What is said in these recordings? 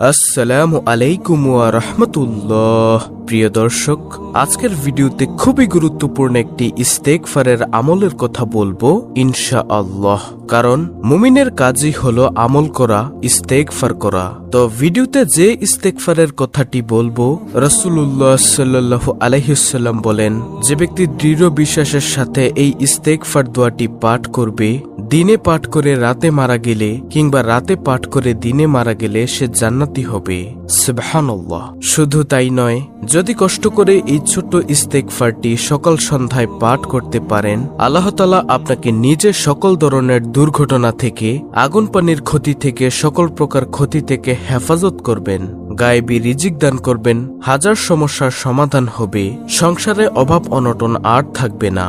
আসসালামু আলাইকুম ওয়া রাহমাতুল্লাহ। প্রিয় দর্শক, আজকের ভিডিওতে খুবই গুরুত্বপূর্ণ একটি ইস্তেগফারের আমলের কথা বলবো ইনশাআল্লাহ। কারণ মুমিনের কাজই হলো আমল করা, ইস্তেগফার করা। তো ভিডিওতে যে ইস্তেগফারের কথাটি বলবো, রাসূলুল্লাহ সাল্লাল্লাহু আলাইহি ওয়াসাল্লাম বলেন, যে ব্যক্তি দৃঢ় বিশ্বাসের সাথে এই ইস্তেগফার দোয়াটি পাঠ করবে, দিনে পাঠ করে রাতে মারা গেলে কিংবা রাতে পাঠ করে দিনে মারা গেলে সে জান্নাতি হবে। সুবহানাল্লাহ। শুধু তাই নয়, যদি কষ্ট করে এই ছোট্ট ইস্তেগফারটি সকাল সন্ধ্যায় পাঠ করতে পারেন, আল্লাহ তাআলা আপনাকে নিজে সকল ধরনের দুর্ঘটনা থেকে, আগুন পানির ক্ষতি থেকে, সকল প্রকার ক্ষতি থেকে হেফাজত করবেন, গায়েবী রিজিক দান করবেন, হাজার সমস্যার সমাধান হবে, সংসারে অভাব অনটন আর থাকবে না।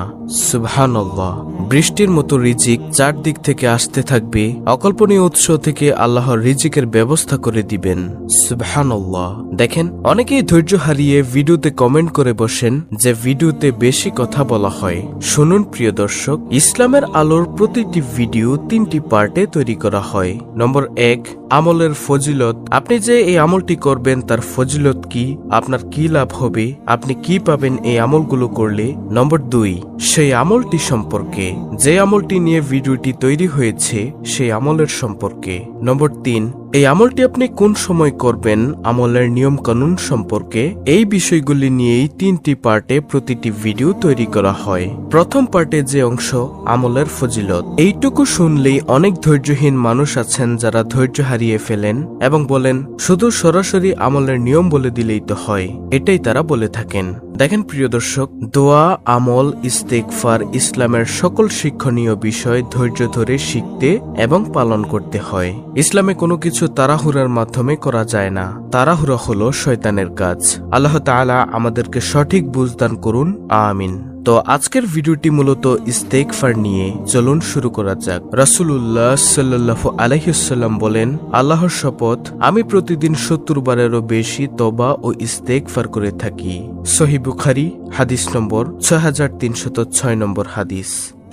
সুবহানাল্লাহ। বৃষ্টির মতো রিজিক চারদিক থেকে আসতে থাকবে, অকল্পনীয় উৎস থেকে আল্লাহর রিজিকের ব্যবস্থা করে দিবেন। সুবহানাল্লাহ। দেখেন, অনেকেই ধৈর্য হারিয়ে ভিডিওতে কমেন্ট করে বসেন যে ভিডিওতে বেশি কথা বলা হয়। শুনুন প্রিয় দর্শক, ইসলামের আলোর প্রতিটি ভিডিও 3টি পার্টে তৈরি করা হয়। নম্বর 1, আমলের ফজিলত। আপনি যে এই আমলটি করবেন তার ফজিলত কি, আপনার কি লাভ হবে, আপনি কি পাবেন এই আমলগুলো করলে। নম্বর 2, সেই আমলটি সম্পর্কে, যে আমলটি নিয়ে ভিডিওটি তৈরি হয়েছে সেই আমলের সম্পর্কে। নম্বর 3, এই আমলটি আপনি কোন সময় করবেন, আমলের নিয়ম কানুন সম্পর্কে। এই বিষয়গুলি নিয়েই 3টি পার্টে প্রতিটি ভিডিও তৈরি করা হয়। প্রথম পার্টে যে অংশ, আমলের ফজিলত, এইটুকু শুনলেই অনেক ধৈর্যহীন মানুষ আছেন যারা ধৈর্য হারিয়ে ফেলেন এবং বলেন শুধু সরাসরি আমলের নিয়ম বলে দিলেই তো হয়, এটাই তারা বলে থাকেন। দেখেন প্রিয় দর্শক, দোয়া, আমল, ইস্তেগফার ইসলামের সকল শিক্ষণীয় বিষয় ধৈর্য ধরে শিখতে এবং পালন করতে হয়। ইসলামে কোনো কিছু তাড়াহুড়ার মাধ্যমে করা যায় না। তাড়াহুড়া হলো শয়তানের কাজ। আল্লাহ তাআলা আমাদেরকে সঠিক বুঝদান করুন, আমিন। তো আজকের ভিডিওটি মূলত ইস্তেগফার নিয়ে, চলুন শুরু করা যাক। রাসূলুল্লাহ সাল্লাল্লাহু আলাইহি ওয়াসাল্লাম বলেন, আল্লাহর শপথ, আমি প্রতিদিন 70 বারেরও বেশি তওবা ও ইস্তেগফার করে থাকি। সহিহ বুখারী, হাদিস নম্বর 6306 নম্বর হাদিস।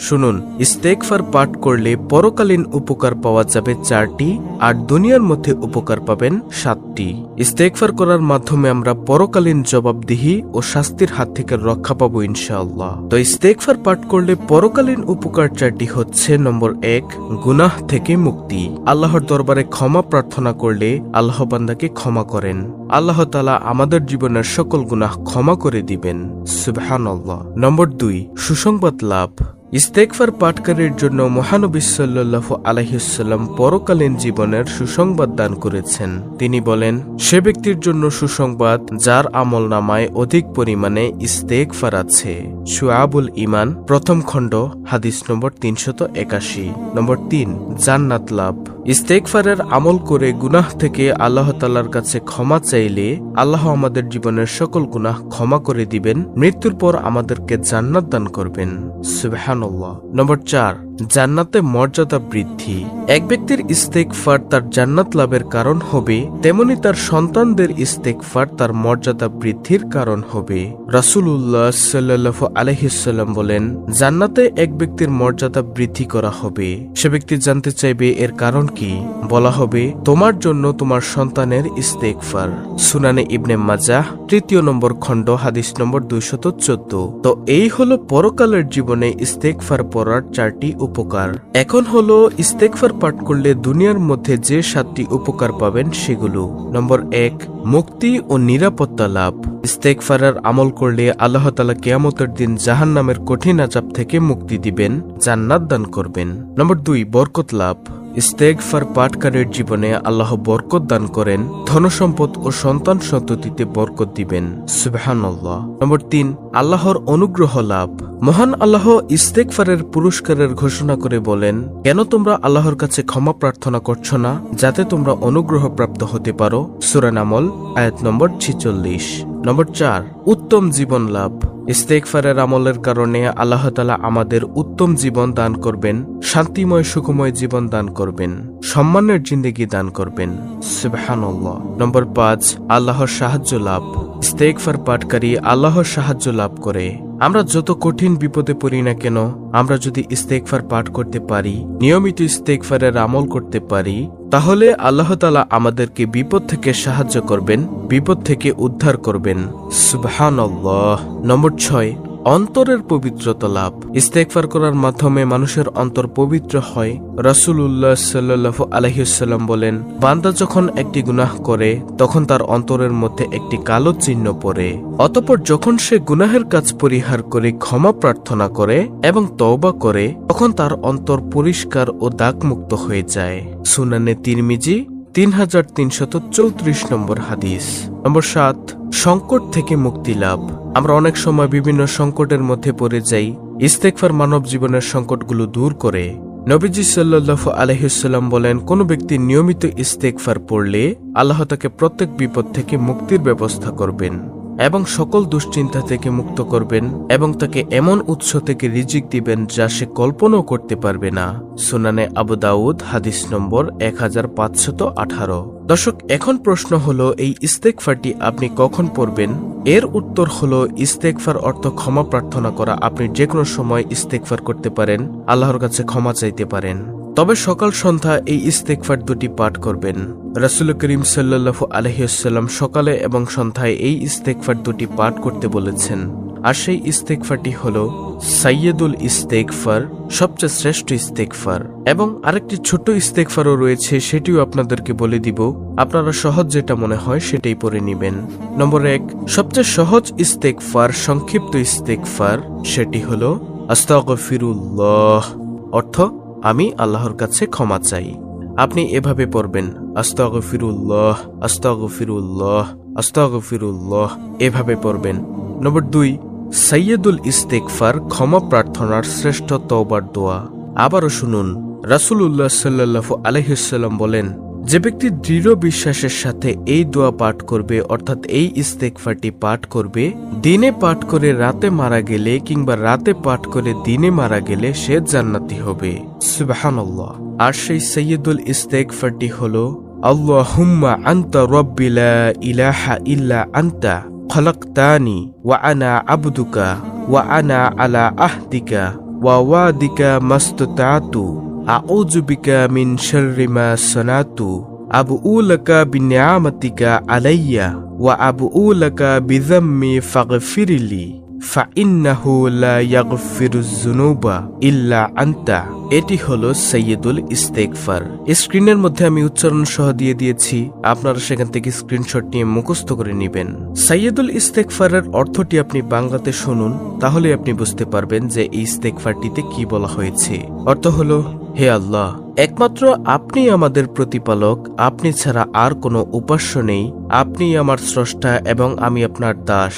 শুনুন, ইস্তেগফার পাঠ করলে পরকালীন উপকার পাওয়া যাবে 4টি, আর দুনিয়ার মধ্যে উপকার পাবেন 7টি। ইস্তেগফার করার মাধ্যমে আমরা পরকালীন জবাবদিহি ও শাস্তির হাত থেকে রক্ষা পাবো ইনশাআল্লাহ। তো ইস্তেগফার পাঠ করলে পরকালীন উপকার 4টি হচ্ছে, নম্বর 1, গুনাহ থেকে মুক্তি। আল্লাহর দরবারে ক্ষমা প্রার্থনা করলে আল্লাহ বান্দাকে ক্ষমা করেন। আল্লাহ তাআলা আমাদের জীবনের সকল গুনাহ ক্ষমা করে দিবেন। সুবহানাল্লাহ। নম্বর 2, সুসংবাদ লাভ। ইস্তেগফার পাঠকারীর জন্য মহানবী সাল্লাল্লাহু আলাইহি ওয়াসাল্লাম পরকালীন জীবনের সুসংবাদ দান করেছেন। তিনি বলেন, সে ব্যক্তির জন্য সুসংবাদ যার আমলনামায় অধিক পরিমাণে ইস্তেগফার আছে। শুআবুল ঈমান, প্রথম খণ্ড, হাদিস নম্বর 381। নম্বর 3, জান্নাত লাভ। ইস্তেগফারের আমল করে গুনাহ থেকে আল্লাহ তাআলার কাছে ক্ষমা চাইলে আল্লাহ আমাদের জীবনের সকল গুনাহ ক্ষমা করে দিবেন, মৃত্যুর পর আমাদেরকে জান্নাত দান করবেন। সুবহানাল্লাহ। নম্বর 4, জান্নাতে মর্যাদা বৃদ্ধি। এক ব্যক্তির ইস্তেগফার তার জান্নাত লাভের কারণ হবে, তেমনি তার সন্তানদের ইস্তেগফার তার মর্যাদা বৃদ্ধির কারণ হবে। রাসূলুল্লাহ সাল্লাল্লাহু আলাইহি ওয়াসাল্লাম বলেন, জান্নাতে এক ব্যক্তির মর্যাদা বৃদ্ধি করা হবে। সে ব্যক্তি জানতে চাইবে এর কারণ কি, বলা হবে, তোমার জন্য তোমার সন্তানের ইস্তেগফার। সুনানে ইবনে মাজাহ, 3য় নম্বর খণ্ড, হাদিস নম্বর 214। তো এই হলো পরকালের জীবনে ইস্তেগফার পড়ার 4টি উপকার। এখন হলো ইস্তেগফার পাঠ করলে দুনিয়ার মধ্যে যে 7টি উপকার পাবেন সেগুলো। নম্বর 1, মুক্তি ও নিরাপত্তা লাভ। ইস্তেগফারের আমল করলে আল্লাহ তাআলা কিয়ামতের দিন জাহান্নামের কঠিন আযাব থেকে মুক্তি দিবেন, জান্নাত দান করবেন। নম্বর 2, বরকত লাভ। ইস্তেগফার পাঠকারীর জীবনে আল্লাহ বরকত দান করেন, ধনসম্পদ ও সন্তান সন্ততিতে বরকত দিবেন। সুবহানাল্লাহ। নম্বর 3, আল্লাহর অনুগ্রহ লাভ। মহান আল্লাহ ইস্তেগফারের পুরস্কারের ঘোষণা করে বলেন, কেন তোমরা আল্লাহর কাছে ক্ষমা প্রার্থনা করছো না, যাতে তোমরা অনুগ্রহ প্রাপ্ত হতে পারো। সূরা নামল, আয়াত নম্বর 46। নম্বর 4, উত্তম জীবন লাভ। ইস্তেগফারের আমলের কারণে আল্লাহ তাআলা আমাদের উত্তম জীবন দান করবেন, শান্তিময় সুখময় জীবন দান করবেন, সম্মানের জিন্দেগি দান করবেন। সুবহানাল্লাহ। নম্বর 5, আল্লাহর সাহায্য লাভ। ইস্তেগফার পাঠকারী আল্লাহর সাহায্য লাভ করে। আমরা যত কঠিন বিপদে পড়ি না কেন, আমরা যদি ইস্তেগফার পাঠ করতে পারি, নিয়মিত ইস্তেগফারের আমল করতে পারি, তাহলে আল্লাহ তাআলা আমাদেরকে বিপদ থেকে সাহায্য করবেন, বিপদ থেকে উদ্ধার করবেন। সুবহানাল্লাহ। নম্বর 6, অন্তরের পবিত্রতা লাভ। ইস্তেগফার করার মাধ্যমে মানুষের অন্তর পবিত্র হয়। রাসূলুল্লাহ সাল্লাল্লাহু আলাইহি ওয়াসাল্লাম বলেন, বান্দা যখন একটি গুনাহ করে তখন তার অন্তরের মধ্যে একটি কালো চিহ্ন পড়ে। অতঃপর যখন সে গুনাহের কাজ পরিহার করে ক্ষমা প্রার্থনা করে এবং তওবা করে তখন তার অন্তর পরিষ্কার ও দাগমুক্ত হয়ে যায়। সুনানে তিরমিজি 3334 নম্বর হাদিস। নম্বর 7, সংকট থেকে মুক্তি লাভ। আমরা অনেক সময় বিভিন্ন সংকটের মধ্যে পড়ে যাই। ইস্তেগফার মানব জীবনের সংকটগুলো দূর করে। নবীজি সাল্লাল্লাহু আলাইহি ওয়াসাল্লাম বলেন, কোন ব্যক্তি নিয়মিত ইস্তেগফার পড়লে আল্লাহ তাকে প্রত্যেক বিপদ থেকে মুক্তির ব্যবস্থা করবেন এবং সকল দুশ্চিন্তা থেকে মুক্ত করবেন এবং তাকে এমন উৎস থেকে রিজিক দিবেন যা সে কল্পনাও করতে পারবে না। সুনানে আবু দাউদ হাদিস নম্বর 1518। দর্শক, এখন প্রশ্ন হলো, এই ইস্তেগফারটি আপনি কখন পড়বেন? এর উত্তর হলো, ইস্তেগফার অর্থ ক্ষমা প্রার্থনা করা। আপনি যে কোনো সময় ইস্তেগফার করতে পারেন, আল্লাহর কাছে ক্ষমা চাইতে পারেন। তবে সকাল সন্ধ্যা এই ইস্তেগফার দুটি পাঠ করবেন। রাসূল করিম সাল্লাল্লাহু আলাইহি ওয়াসাল্লাম সকালে এবং সন্ধ্যায় এই ইস্তেগফার দুটি পাঠ করতে বলেছেন। আর সেই ইস্তেগফারটি হলো সাইয়্যিদুল ইস্তেগফার, সবচেয়ে শ্রেষ্ঠ ইস্তেগফার। এবং আরেকটি ছোট ইস্তেগফারও রয়েছে, সেটিও আপনাদেরকে বলে দিব। আপনারা সহজ যেটা মনে হয় সেটাই পড়ে নেবেন। নম্বর 1, সবচেয়ে সহজ ইস্তেগফার, সংক্ষিপ্ত ইস্তেগফার, সেটি হলো আস্তাগফিরুল্লাহ, অর্থ আমি আল্লাহর কাছে ক্ষমা চাই। আপনি এভাবে পড়বেন, আস্তাগফিরুল্লাহ, আস্তাগফিরুল্লাহ, আস্তাগফিরুল্লাহ, এভাবে পড়বেন। নম্বর 2, সাইয়্যিদুল ইস্তেগফার, ক্ষমা প্রার্থনার শ্রেষ্ঠ তওবার দোয়া। আবারও শুনুন, রাসূলুল্লাহ সাল্লাল্লাহু আলাইহি ওয়াসাল্লাম বলেন, যে ব্যক্তি দৃঢ় বিশ্বাসের সাথে এই দোয়া পাঠ করবে, অর্থাৎ এই ইস্তেগফারটি পাঠ করবে, দিনে পাঠ করে রাতে মারা গেলে কিংবা রাতে পাঠ করে দিনে মারা গেলে সে জান্নাতি হবে। সুবহানাল্লাহ। আর সেই সাইয়্যিদুল ইস্তেগফারটি হলো, আল্লাহুম্মা আনতা রাব্বি লা ইলাহা ইল্লা আনতা খলাকতানি ওয়া আনা আবদুকা ওয়া আনা আলা আহদিকা ওয়া ওয়াদিকা মাসতাতু আউযু বিকা মিন শাররি মা সানাতু আবুউ লাকা বিনিআমাতিকা আলাইয়া ওয়া আবুউ লাকা বিযাম্মি ফাগফিরলি ফাইন্নাহু লা ইয়াগফিরুয যুনুবা ইল্লা আনতা। এটি হলো সাইয়্যিদুল ইস্তেগফার। স্ক্রিনের মধ্যে আমি উচ্চারণ সহ দিয়ে দিয়েছি, আপনারা সেখান থেকে স্ক্রিনশট নিয়ে মুখস্থ করে নেবেন। সাইয়্যিদুল ইস্তেগফারের অর্থটি আপনি বাংলাতে শুনুন, তাহলে আপনি বুঝতে পারবেন যে এই ইস্তেগফারটিতে কি বলা হয়েছে। অর্থ হলো, হে আল্লাহ, একমাত্র আপনি আমাদের প্রতিপালক, আপনি ছাড়া আর কোনো উপাস্য নেই। আপনি আমার স্রষ্টা এবং আমি আপনার দাস।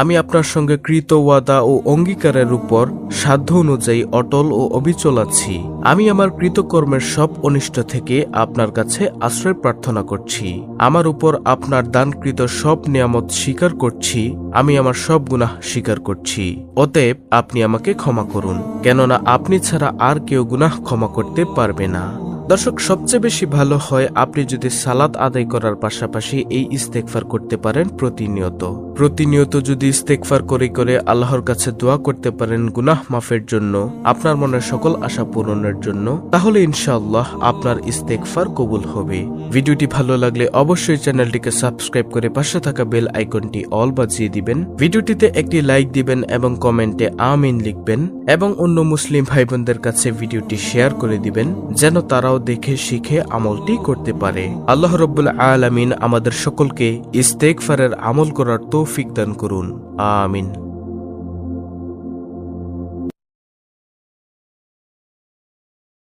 আমি আপনার সঙ্গে কৃত ওয়াদা ও অঙ্গীকারের উপর সাধ্য অনুযায়ী অটল ও অবিচল আছি। আমি আমার কৃতকর্মের সব অনিষ্ট থেকে আপনার কাছে আশ্রয় প্রার্থনা করছি। আমার উপর আপনার দানকৃত সব নিয়ামত স্বীকার করছি। আমি আমার সব গুনাহ স্বীকার করছি। অতএব আপনি আমাকে ক্ষমা করুন, কেননা আপনি ছাড়া আর কেউ গুনাহ ক্ষমা করতে পারবে না। দর্শক, সবচেয়ে বেশি ভালো হয় আপনি যদি সালাত আদায় করার পাশাপাশি এই ইস্তেগফার করতে পারেন প্রতিনিয়ত যদি ইস্তেগফার করে করে আল্লাহর কাছে দোয়া করতে পারেন গুনাহ মাফের জন্য, আপনার মনের সকল আশা পূরণের জন্য, তাহলে ইনশাআল্লাহ আপনার ইস্তেগফার কবুল হবে। ভিডিওটি ভালো লাগলে অবশ্যই চ্যানেলটিকে সাবস্ক্রাইব করে পাশে থাকা বেল আইকনটি অল বাজিয়ে দিবেন। ভিডিওটিতে একটি লাইক দিবেন এবং কমেন্টে আমিন লিখবেন এবং অন্য মুসলিম ভাই বোনদের কাছে ভিডিওটি শেয়ার করে দিবেন, যেন তারাও দেখে শিখে আমলটি করতে পারে। আল্লাহ রাব্বুল আলামিন আমাদের সকলকে ইস্তেগফারের আমল করার তৌফিক দান করুন। আমিন।